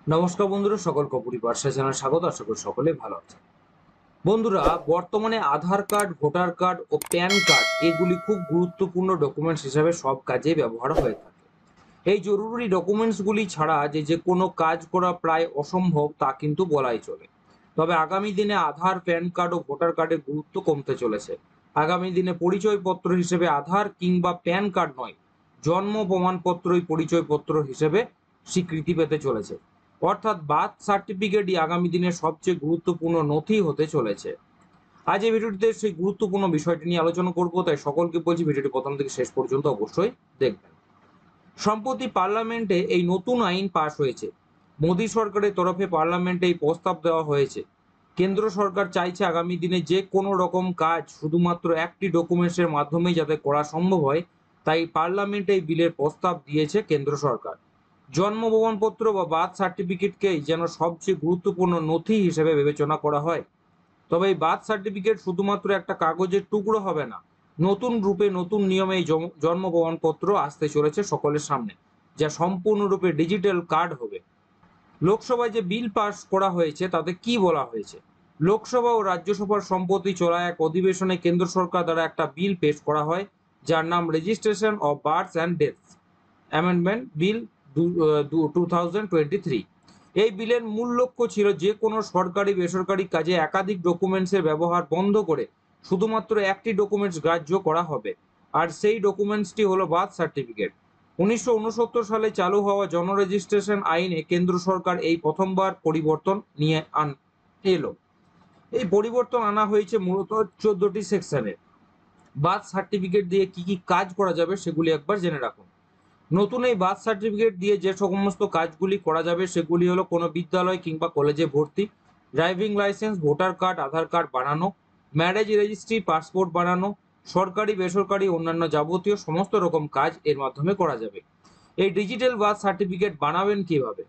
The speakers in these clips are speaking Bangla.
নমস্কার বন্ধুরা, সকলকে অপুরি পাঠশালা চ্যানেলে স্বাগত। আশা করি সকলেই ভালো আছে। বন্ধুরা, বর্তমানে আধার কার্ড, ভোটার কার্ড ও প্যান কার্ড এগুলি খুব গুরুত্বপূর্ণ ডকুমেন্টস হিসাবে সব কাজে ব্যবহার হয়ে থাকে। এই জরুরি ডকুমেন্টসগুলি ছাড়া যে কোনো কাজ করা প্রায় অসম্ভব তা কিন্তু বলাই চলে। তবে আগামী দিনে আধার, প্যান কার্ড ও ভোটার কার্ডের গুরুত্ব কমতে চলেছে। আগামী দিনে পরিচয়পত্র হিসেবে আধার কিংবা প্যান কার্ড নয়, জন্ম প্রমাণপত্রই পরিচয়পত্র হিসেবে স্বীকৃতি পেতে চলেছে। অর্থাৎ বার্থ সার্টিফিকেটই আগামী দিনের সবচেয়ে গুরুত্বপূর্ণ নথি হতে চলেছে। আজ এই ভিডিওটিতে সেই গুরুত্বপূর্ণ বিষয়টি নিয়ে আলোচনা করব, তাই সকলকে বলছি ভিডিওটি প্রথম থেকে শেষ পর্যন্ত অবশ্যই দেখবেন। সম্প্রতি পার্লামেন্টে এই নতুন আইন পাশ হয়েছে। মোদী সরকারের তরফে পার্লামেন্টে এই প্রস্তাব দেওয়া হয়েছে। কেন্দ্র সরকার চাইছে আগামী দিনে যে কোনো রকম কাজ শুধুমাত্র একটি ডকুমেন্টসের মাধ্যমেই যাতে করা সম্ভব হয়, তাই পার্লামেন্টে এই বিলের প্রস্তাব দিয়েছে কেন্দ্র সরকার। জন্ম প্রমাণপত্র বা বার্থ সার্টিফিকেটকেই যেন সবচেয়ে গুরুত্বপূর্ণ নথি হিসেবে বিবেচনা করা হয়। তবে এই বার্থ সার্টিফিকেট শুধুমাত্র একটা কাগজের টুকরো হবে না। নতুন রূপে, নতুন নিয়মে এই জন্ম প্রমাণপত্র আসতে চলেছে সকলের সামনে, যা সম্পূর্ণরূপে ডিজিটাল কার্ড হবে। লোকসভায় যে বিল পাস করা হয়েছে তাতে কি বলা হয়েছে? লোকসভা ও রাজ্যসভার সম্প্রতি চলা এক অধিবেশনে কেন্দ্র সরকার দ্বারা একটা বিল পেশ করা হয়, যার নাম registration of বার্থস and deaths amendment bill 2023। এই বিলের মূল লক্ষ্য ছিল যে কোনো সরকারি বেসরকারি কাজে একাধিক ডকুমেন্টসের ব্যবহার বন্ধ করে শুধুমাত্র একটি ডকুমেন্টস গ্রাহ্য করা হবে, আর সেই ডকুমেন্টসটি হলো বার্থ সার্টিফিকেট। 1969 সালে চালু হওয়া জন রেজিস্ট্রেশন আইনে কেন্দ্র সরকার এই প্রথমবার পরিবর্তন নিয়ে এলো। এই পরিবর্তন আনা হয়েছে মূলত 14টি সেকশনে। বার্থ সার্টিফিকেট দিয়ে কি কি কাজ করা যাবে সেগুলি একবার জেনে রাখুন। নতুন এই বার্থ সার্টিফিকেট দিয়ে যে সমস্ত কাজগুলি করা যাবে সেগুলি হলো কোনো বিদ্যালয় কিংবা কলেজে ভর্তি, ড্রাইভিং লাইসেন্স, ভোটার কার্ড, আধার কার্ড বানানো, ম্যারেজ রেজিস্ট্রি, পাসপোর্ট বানানো, সরকারি বেসরকারি অন্যান্য যাবতীয় সমস্ত রকম কাজ এর মাধ্যমে করা যাবে। এই ডিজিটাল বার্থ সার্টিফিকেট বানাবেন কিভাবে?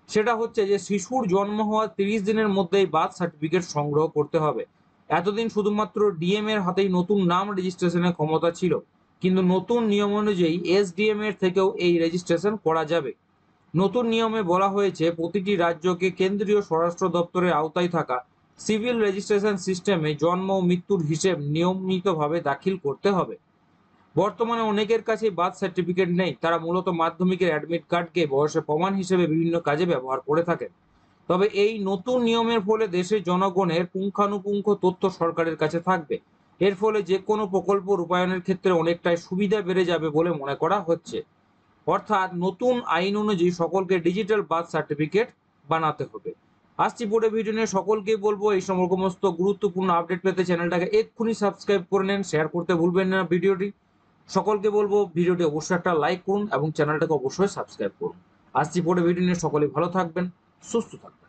সেটা হচ্ছে যে শিশুর জন্ম হওয়ার 30 দিনের মধ্যে এই বার্থ সার্টিফিকেট সংগ্রহ করতে হবে। এতদিন শুধুমাত্র ডিএম এর হাতেই নতুন নাম রেজিস্ট্রেশনের ক্ষমতা ছিল, কিন্তু নতুন নিয়ম অনুযায়ী এসডিএম এর থেকেও এই রেজিস্ট্রেশন করা যাবে। নতুন নিয়মে বলা হয়েছে প্রতিটি রাজ্যকে কেন্দ্রীয় স্বরাষ্ট্র দপ্তরের আওতায় থাকা সিভিল রেজিস্ট্রেশন সিস্টেমে জন্ম ও মৃত্যুর হিসেব নিয়মিতভাবে দাখিল করতে হবে। বর্তমানে অনেকের কাছে বার্থ সার্টিফিকেট নেই, তারা মূলত মাধ্যমিকের অ্যাডমিট কার্ডকে বয়সের প্রমাণ হিসেবে বিভিন্ন কাজে ব্যবহার করে থাকেন। তবে এই নতুন নিয়মের ফলে দেশের জনগণের পুঙ্খানুপুঙ্খ তথ্য সরকারের কাছে থাকবে। এর ফলে যে কোনো প্রকল্প রূপায়ণের ক্ষেত্রে অনেকটাই সুবিধা বেড়ে যাবে বলে মনে করা হচ্ছে। অর্থাৎ নতুন আইন অনুযায়ী সকলকে ডিজিটাল বার্থ সার্টিফিকেট বানাতে হবে। আসছি পরে ভিডিও নিয়ে। সকলকে বলবো এই সমস্ত গুরুত্বপূর্ণ আপডেট পেতে চ্যানেলটাকে এক্ষুনি সাবস্ক্রাইব করে নেন, শেয়ার করতে ভুলবেন না ভিডিওটি। সকলকে বলবো ভিডিওটি অবশ্যই একটা লাইক করুন এবং চ্যানেলটাকে অবশ্যই সাবস্ক্রাইব করুন। আসছি পরে ভিডিও নিয়ে। সকলে ভালো থাকবেন, সুস্থ থাকবেন।